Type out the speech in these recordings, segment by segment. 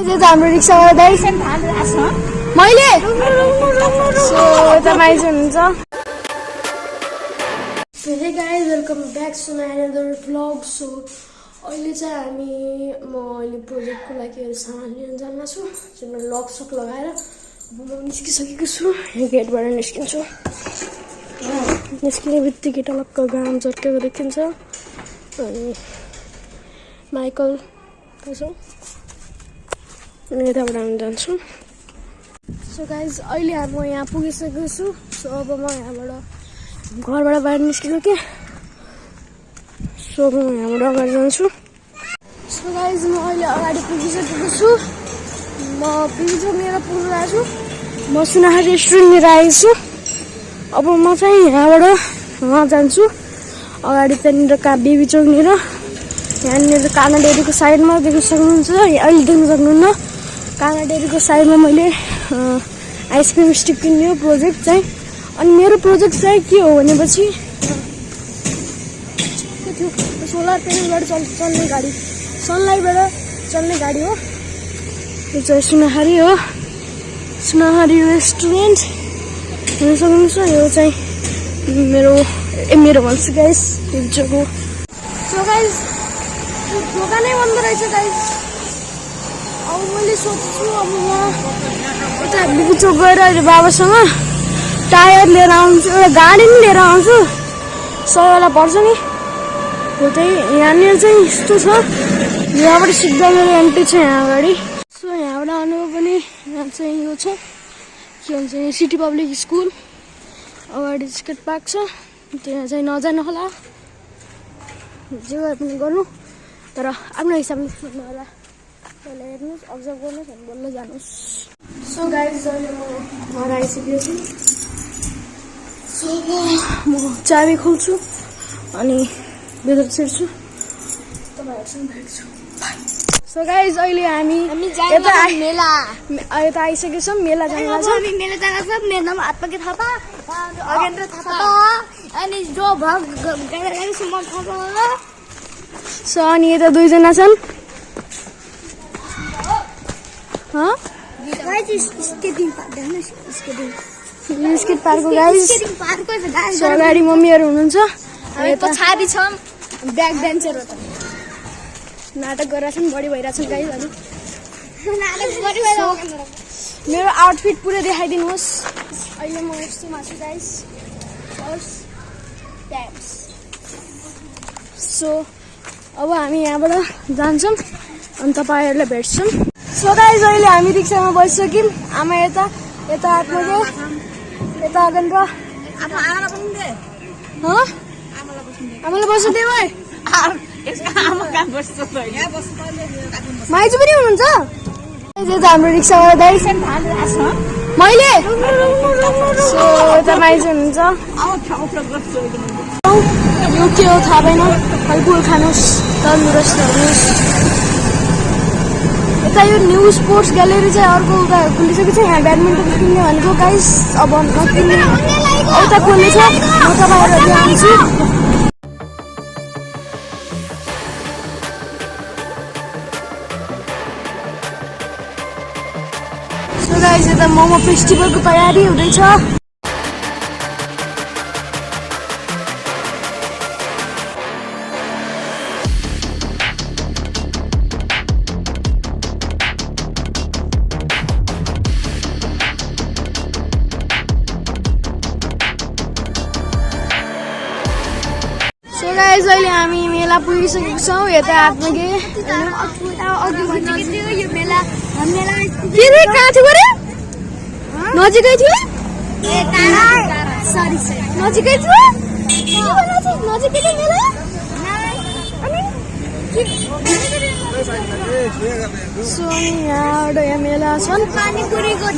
यो त हाम्रो रिक्सावाला दाइ मैले सो तपाईँ हुनुहुन्छ Hey guys, welcome back to another vlog. So अहिले चाहिँ हामी म अहिले प्रोजेक्टको लागि सामान लिन जान्न छु चाहिँ म लक सक लगाएर अब म निस्किसकेको छु यो गेटबाट निस्किन्छु निस्किने बित्तिकै टलक्क घाम झट्केको देखिन्छ अनि माइकल कसो अनि यताबाट हामी जान्छौँ सो गाइज अहिले म यहाँ पुगिसकेको छु सो अब म यहाँबाट घरबाट बाहिर निस्किनु के सो म यहाँबाट अगाडि जान्छु सो गाइज म अहिले अगाडि पुगिसकेको छु म पिजो मेरो पुगिरहेको छु म सुनाखा रेस्टुरेन्ट लिएर आएको छु अब म चाहिँ यहाँबाट वहाँ जान्छु अगाडि त्यहाँनिर बेबी चौकनिर यहाँनिर काना डेरीको साइडमा देख्न सक्नुहुन्छ अहिले देख्न सक्नुहुन्न काना डेरीको साइडमा मैले आइसक्रिम स्टिक किन्ने प्रोजेक्ट चाहिँ अनि मेरो प्रोजेक्ट चाहिँ के हो भनेपछि सोलर प्यानलबाट चल्ने गाडी सनलाइटबाट चल्ने गाडी हो यो चाहिँ सुनाखारी रेस्टुरेन्ट हेर्न सक्नुहुन्छ यो चाहिँ मेरो भन्छु गाइस हिजोको सो गाइस दोकानै बन्द रहेछ गाइस अब मैले सोच्छु अब म यता बिबी चोक गएर अहिले बाबासँग टायर लिएर आउँछु एउटा गाडी पनि लिएर आउँछु 100 वाला पर्छ नि हो त्यही यहाँनिर चाहिँ यस्तो छ यहाँबाट सिक्दा मेरो एन्ट्री छ यहाँ अगाडि सो यहाँबाट आउनु पनि यहाँ चाहिँ यो छ के भन्छ सिटी पब्लिक स्कुल अगाडि स्केट पार्क छ त्यहाँ चाहिँ नजानु होला जे गरे पनि गर्नु तर आफ्नो हिसाबले सुन्नु होला पहिला हेर्नुहोस् अब्जर्भ गर्नुहोस् अनि बल्ल जानुहोस् सो गाइज अहिले म घर आइसकेको छु सो म चाबी खोल्छु अनि बेदर छिर्छु तपाईँहरूसँग भेट्छु सो गाइज अहिले हामी यता आइसकेको छौँ मेला जानु लाग्छ मेला जानु छ मेरो नाम आत्मके थापा अगेन्द्र थापा अनि जो भग सुमन थापा सो अनि यता दुईजना छन् स्केट पार्कको गाइज सो अगाडि मम्मीहरू हुनुहुन्छ पछाडि छौँ ब्याक बेन्चर हो त नाटक गरिरहेछन् बढी भइरहेछन् गाइज अनि मेरो आउटफिट पुरै देखाइदिनुहोस् अहिले म यस्तोमा छु गाइज सो अब हामी यहाँबाट जान्छौँ अनि तपाईँहरूलाई भेट्छौँ सो गाइज अहिले हामी रिक्सामा बसिसक्यौँ आमा यता हातमा गयो यता अगेन्द्र आमालाई बस्नु दियो भाइ माइजू पनि हुनुहुन्छ यो त हाम्रो रिक्सावाला दाइ मैले सो यता माइजू हुनुहुन्छ यो के हो थाहा भएन फलफुल खानुहोस् तन्दुरुस्त हुनुहोस् यता यो न्यू स्पोर्ट्स ग्यालेरी चाहिँ अर्को उता खुलिसकेको छ यहाँ ब्याडमिन्टन किन्ने भनेको गाइस अब नकिन्ने उता खोल्नेछ म तपाईँहरू आउँछु सो गाइस यता मोमो फेस्टिभलको तयारी हुँदैछ अहिले हामी मेला पुगिसकेको छौँ यता हातमा के कहाँ थियो अरे नजिकै थियो नजिकै थियो नजिकै थियो मेला सो यहाँबाट यहाँ मेला छन्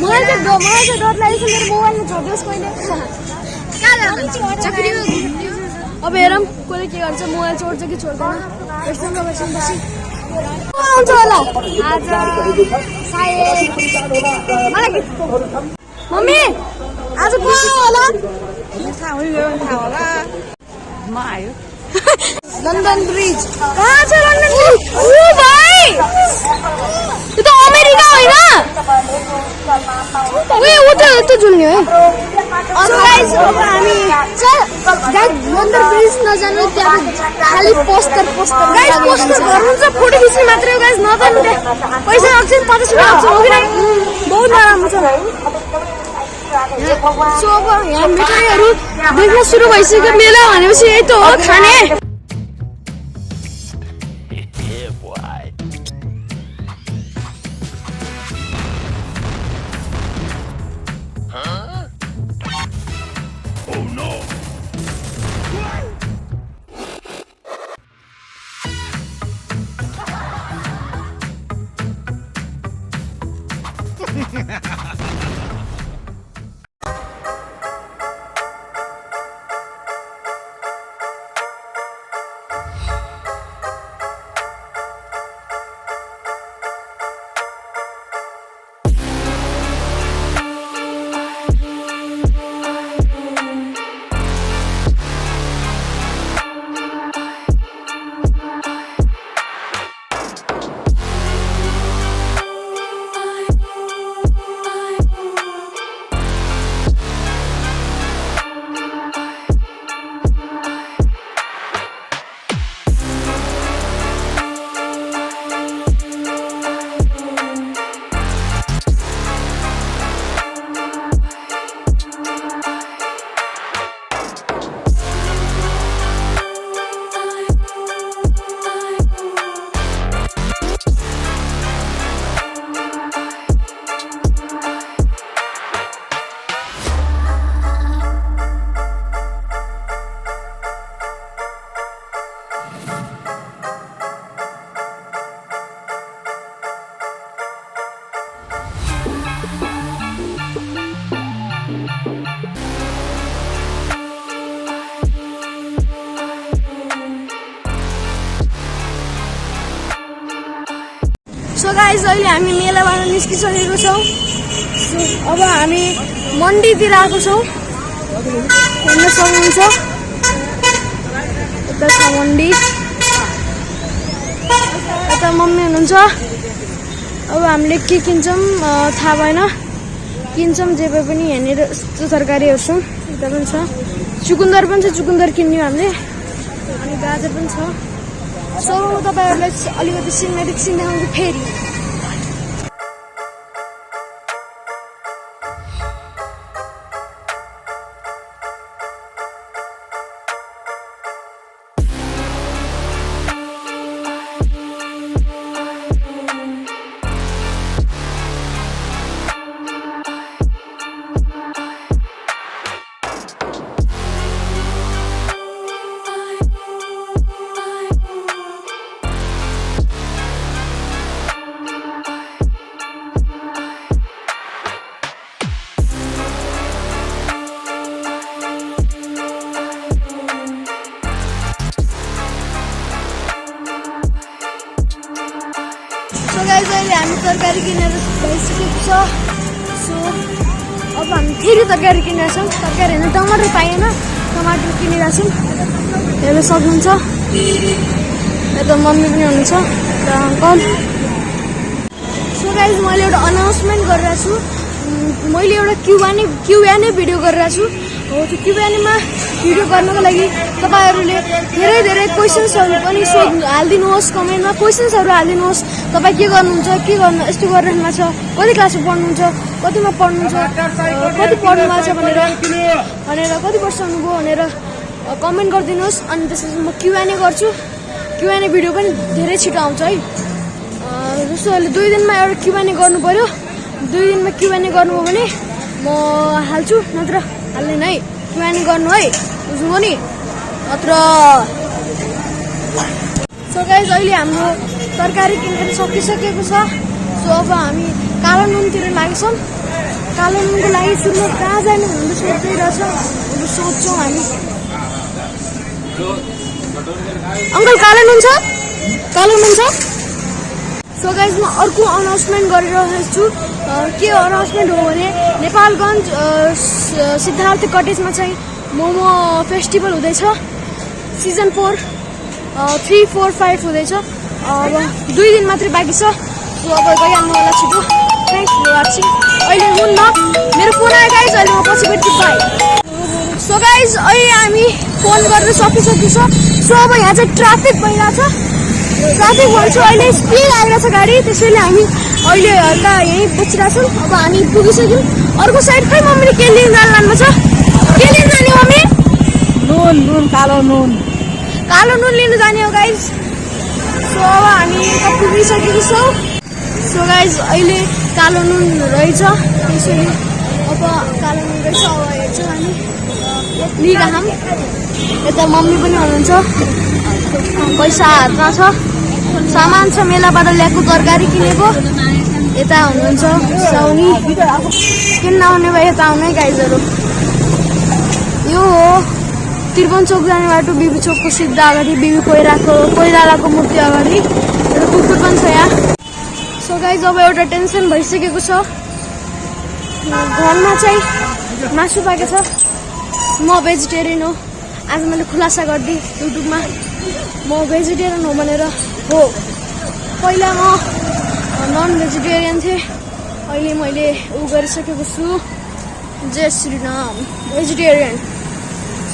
मलाई चाहिँ डर लागेको छ मेरो मोबाइलमा झोक्योस् कहिले अब हेरौँ कसले के गर्छ मोबाइल छोड्छ कि छोड्दैन एकछिन आउँछ होला मम्मी आज को होला लन्डन ब्रिज कहाँ छ लन्डन ब्रिज ओ भाइ यो त अमेरिका उता जुल्ने है अब हामी बन्दर ब्रिज नजानु त्यहाँ खाली पोस्टर पोस्टर गर्नुहुन्छ फोटो खिच्ने मात्रै हो गाइस नजानु त्यहाँ पैसा लाग्छ 50 रुपैयाँ लाग्छ हो कि बहुत नराम्रो छ सो अब यहाँ मिठाईहरू देख्न सुरु भइसक्यो मेला भनेपछि यही त हो खाने सो गाइस अहिले हामी मेलाबाट निस्किसकेको छौँ अब हामी मन्डीतिर आएको छौँ हेर्न सक्नुहुन्छ यता छ मन्डी यता मम्मी हुनुहुन्छ अब हामीले के किन्छौँ थाहा भएन किन्छौँ जे भए पनि यहाँनिर यस्तो तरकारीहरू छ यता पनि छ चुकुन्दर पनि छ चुकुन्दर किन्यौँ हामीले अनि गाजर पनि छ सो तपाईहरुलाई अलिकति सिनेमेटिक सिन देखाउँछु फेरि सो गाइस अहिले हामी तरकारी किनेर भइसकेको छ सो अब हामी फेरि तरकारी किनेर छौँ तरकारी होइन टमाटर पाएन टमाटर किनेर छौँ हेर्न सक्नुहुन्छ यता मम्मी पनि हुनुहुन्छ र अङ्कल सो गाइस मैले एउटा अनाउन्समेन्ट गरिरहेको छु मैले एउटा क्युएनए भिडियो गरिरहेको छु हो त्यो क्युएनएमा भिडियो गर्नको लागि तपाईहरुले धेरै क्वेशन्सहरु पनि हाल्दिनुहोस् कमेन्टमा क्वेशन्सहरु हाल्दिनुहोस् तपाई के गर्नुहुन्छ के गर्नु यस्तो गरिरहनु छ कति क्लासमा पढ्नुहुन्छ कतिमा पढ्नुहुन्छ कति पढ्नु भएको छ भनेर कति वर्ष हुनुभयो भनेर कमेन्ट गरिदिनुहोस् अनि त्यसपछि म क्युएनए गर्छु क्युएनए भिडियो पनि धेरै छिटो आउँछ है जस्तो अहिले 2 दिनमा एउटा क्युएनए गर्नु पर्यो 2 दिनमा क्युएनए गर्नुभयो भने म हाल्छु नत्र हाल्दैन है क्युएनए गर्नु है बुझ्नुभयो नि नत्र सो गाइस अहिले हाम्रो तरकारी किनेर सकिसकेको छ सो अब हामी कालो नुनतिर लागेछौँ कालो नुनको लागि सुन्नु कहाँ जाने भनेर सोचिरहेछ अब सोध्छौँ हामी अङ्कल कालो नुन छ कालो नुन छ सो गाइस म अर्को अनाउन्समेन्ट गरिरहेको छु के अनाउन्समेन्ट हो भने नेपालगञ्ज सिद्धार्थ कटेजमा चाहिँ मोमो फेस्टिभल हुँदैछ सिजन 4 3, 4, 5 हुँदैछ अब 2 दिन मात्रै बाँकी छ सो अब गइहाल्नु होला छिटो थ्याङ्क्स फर वाचिङ अहिले हुन्न मेरो फोन आयो गाइज अहिले म पछि भेट्छु बाई सो गाइज अहिले हामी फोन गरेर सकिसकेको छ सो अब यहाँ चाहिँ ट्राफिक भइरहेछ ट्राफिक भन्छ अहिले स्पिड आइरहेछ गाडी त्यसैले हामी अहिले हल्का यहीँ बसिरहेछौँ अब हामी पुगिसक्यौँ अर्को साइड खै मम्मीले के लिन जानु छ के लिन जाने मम्मी नुन कालो नुन लिनु जाने हो गाइज सो अब हामी यता पुगिसकेको छौँ सो गाइज अहिले कालो नुन रहेछ त्यसैले अब कालो नुन रहेछ अब हेर्छौँ हामी लिइराखौँ यता मम्मी पनि हुनुहुन्छ पैसा हातमा छ सामान छ मेलाबाट ल्याएको तरकारी किनेको यता हुनुहुन्छ साउनी किन्न आउने भयो यता आउने गाइजहरू यो हो त्रिभुवन चोक जाने बाटो बिबी चोकको सिधा अगाडि बिबी कोइरालाको मूर्ति अगाडि एउटा कुकुर पनि छ यहाँ सो गाइज अब एउटा टेन्सन भइसकेको छ घरमा चाहिँ मासु पाएको छ म भेजिटेरियन हो आज मैले खुलासा गरिदिएँ युट्युबमा म भेजिटेरियन हो भनेर हो पहिला म नन भेजिटेरियन थिएँ अहिले मैले उ गरिसकेको छु जय श्रीराम भेजिटेरियन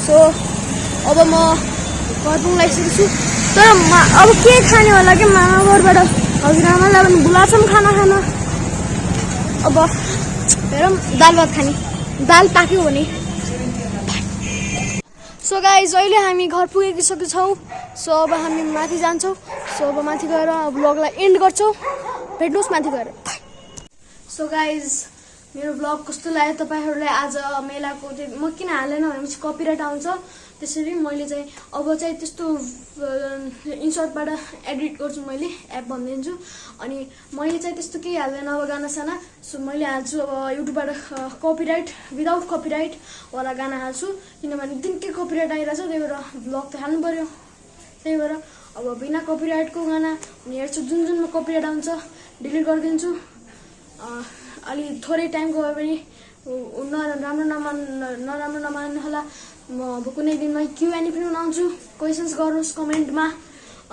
सो अब म घर पनि लागिसकेको छु तर अब के खाने होला कि मामा घरबाट हजुरआमालाई पनि बोलाएको छौँ खाना खान अब हेरौँ दाल भात खाने दाल पाक्यो भने सो गाइज अहिले हामी घर पुगिसकेको छौँ सो अब हामी माथि जान्छौँ सो अब माथि गएर ब्लगलाई एन्ड गर्छौँ भेट्नुहोस् माथि गएर सो गाइज मेरो ब्लग कस्तो लाग्यो तपाईँहरूलाई आज मेलाको चाहिँ म किन हालेन भनेपछि कपिराइट आउँछ त्यसरी मैले चाहिँ अब चाहिँ त्यस्तो इन्सर्टबाट एडिट गर्छु मैले एप भनिदिन्छु अनि मैले चाहिँ त्यस्तो केही हाल्दैन अब गाना साना सो मैले हाल्छु अब युट्युबबाट कपिराइट विदाउट कपिराइट वाला गाना हाल्छु किनभने दिनकै कपिराइट आइरहेछ त्यही भएर ब्लग त हाल्नु पऱ्यो त्यही भएर अब बिना कपिराइटको गाना हेर्छु जुनमा कपिराइट आउँछ डिलिट गरिदिन्छु अलि थोरै टाइमको भए पनि नराम्रो नमान्नु होला म अब कुनै दिनमा क्युएनए पनि बनाउँछु क्वेसन्स गर्नुहोस् कमेन्टमा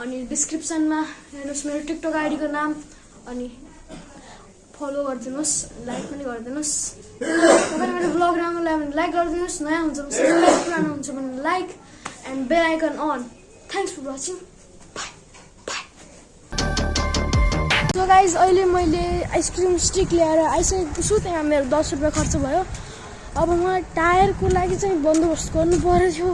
अनि डिस्क्रिप्सनमा हेर्नुहोस् मेरो टिकटक आइडीको नाम अनि फलो गरिदिनुहोस् लाइक पनि गरिदिनुहोस् तपाईँले मेरो ब्लग राम्रो लाग्यो भने लाइक गरिदिनुहोस् नयाँ हुन्छ भने पुरानो हुन्छ भने like and bell icon on thanks for watching so guys अहिले मैले आइसक्रिम स्टिक ल्याएर आइसकेको छु त्यहाँ मेरो 10 रुपियाँ खर्च भयो अब मलाई टायरको लागि चाहिँ बन्दोबस्त गर्नु पर्यो थियो